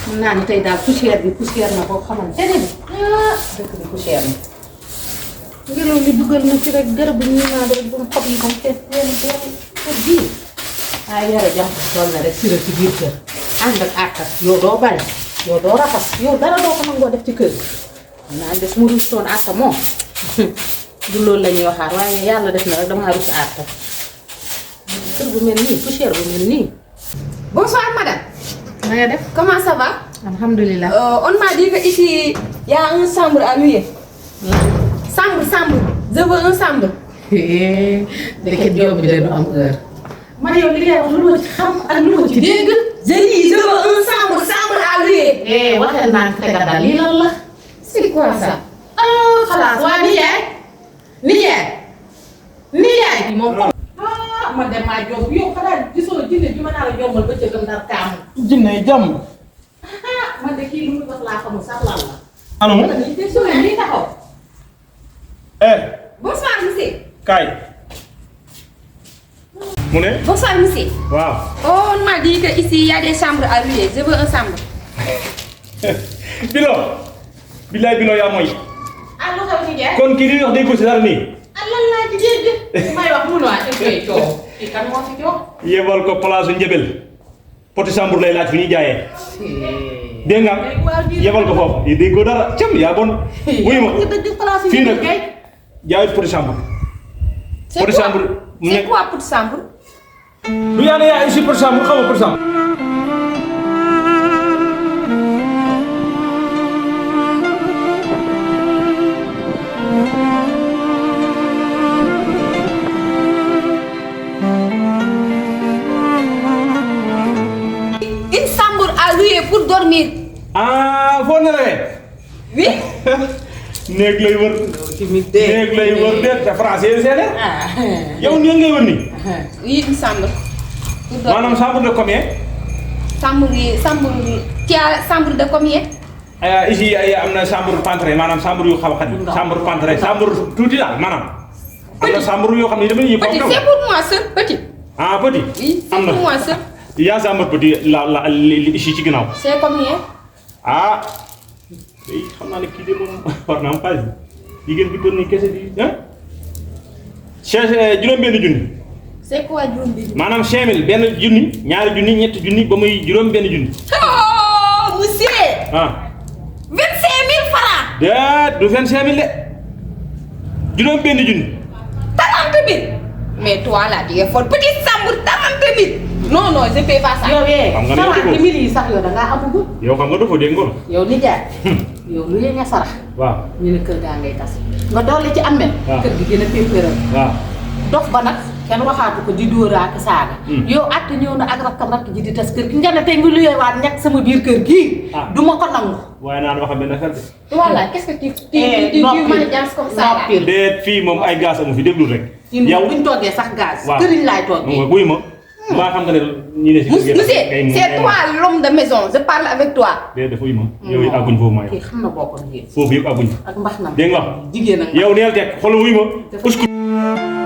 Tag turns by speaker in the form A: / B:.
A: mun naa ni tey daal poussière na boo xamante ne bi dëkk bi poussière na. ngelaw li dugal na ci rek garab bi ñu naan rek ba xob yi comme fees benn kër bii. waaye yore jàmm doon na rek sira ci biir kër ànd ak àttas yow doo bale yow doo raxas yow dara doo ko nangoo def ci kër gi. naan de su ma rus toon àtta moom du loolu la ñuy waxaat waaye yàlla def na rek damaa rus àtta. kër bu mel nii poussière bu mel nii.
B: Bonsoir madame.
A: na nga def.
B: Comment ça va?
A: Alhamdulillah.
B: On m'a dit que ici il y a une chambre à louer. Chambre. Je veux une chambre.
A: Ndeket job bi dañu am heure. man yow li ngay wax lu ma ci xam ak lu ma ci dégg.
B: Je dis je veux une chambre à louer.
A: Waxal naa ko tegal daal lii lan la.
B: C'est quoi ça?
A: Xalaas waa nijaay bi moom ko. Man de maa jomb yow xanaa gisoo jinne bi ma naa la jombal ba ca gëm dara kaamu.
C: jinne jàmm.
A: Man de kii lu muy wax laa xamul sax lan la.
C: anamu.
A: Lii taxaw.
B: Bonsoir monsieur.
C: Kaay. mu ne.
B: Bonsoir monsieur.
C: waaw.
B: On m'a dit que ici il y a des chambres à louer. Je veux une chambre.
C: Bilo. billaay Bilo yaa mooy.
A: Ah lu xew nijaay.
C: kon kii di wax dégg ko si dara nii.
A: lan laa ci dégg. may wax mu noonu ak koy coow. kii kan moo fi coow.
C: yebal ko place njëbel. poti chambre lay laaj fi ñuy jaayee. dégg nga yebal ko foofu dégg ko dara cam yaa bon. wuyu ma fii nag jaayut poti chambre. poti chambre.
B: C'est quoi pour chambre?
C: du yaa ne yaa ici poti chambre xaw ma poti chambre.
B: Une chambre à louer pour dormir.
C: ah foo nelawee.
B: Oui.
C: néeg lay wër. néeg lay wër de te français yi seede. yow néeg ngay wër nii.
B: Oui, une chambre. Pour dormir.
C: maanaam chambre de combien.
B: Chambre. Tu as chambre de combien?
C: Ici am na chambre pantre maanaam chambre yu xaw a xat chambre pantre chambre tuuti daal maanaam. am na chambre yoo xam ne dama ñuy.
B: Petit, c'est pour moi seul, petit.
C: ah petit.
B: Oui, c'est
C: am na
B: pour moi seul.
C: yaa chambre petit li ici ci ginnaaw.
B: C'est combien?
C: ah. xam naa ne kii de moom war naa am page bi jigéen bi doon ni kese bi ah. juróom-benn junni.
B: C'est quoi juróom-benn?
C: maanaam 5000 benn junni ñaari junni ñetti junni ba muy juróom-benn junni.
B: Oh, monsieur!
C: ah.
B: 25 000 francs!
C: déet du 25000 de juróom-benn junni.
B: 30 000! Mais toi là, tu es fort. Petite chambre, 30 000! Non, non, je paie pas ça.
A: yow
C: xam nga ne yow
A: ci mil yi sax yow da ngaa amagul.
C: yow xam nga dafa dégg nga.
A: yow nijaay. yow lu leen nga sarax.
C: waaw
A: ñu ne kër gaa ngay tas. nga dolli ci amel.
C: waaw
A: kër gi gën a pémpéral.
C: waaw.
A: dof ba nag kenn waxaatu ko di dóor ak saaga. yow at ñëw na ak rakk ji di tas kër gi nga ne tey nga luyee waat ñett sama biir kër gii. du ma ko nangu.
C: waaye naan wax benn affaire de.
B: Voilà, qu'est-ce que tu manigances comme ça là?
C: déet fii moom ay gaz amu fi déglu rek.
A: yow buñ toggee sax gaz.
C: waaw
A: këriñ laay toggee.
C: buy ma. maa xam nga ne ñi ne si.
B: Monsieur, c'est toi l'homme de maison, je parle avec toi.
C: déet dafa ma. yow it àgguñ foofu maa
A: kii xam na boppam yéen.
C: foofu yëpp àgguñ.
A: ak mbax na
C: dégg nga wax.
A: jigéen ak
C: yow neel teg xoolal wuy ma.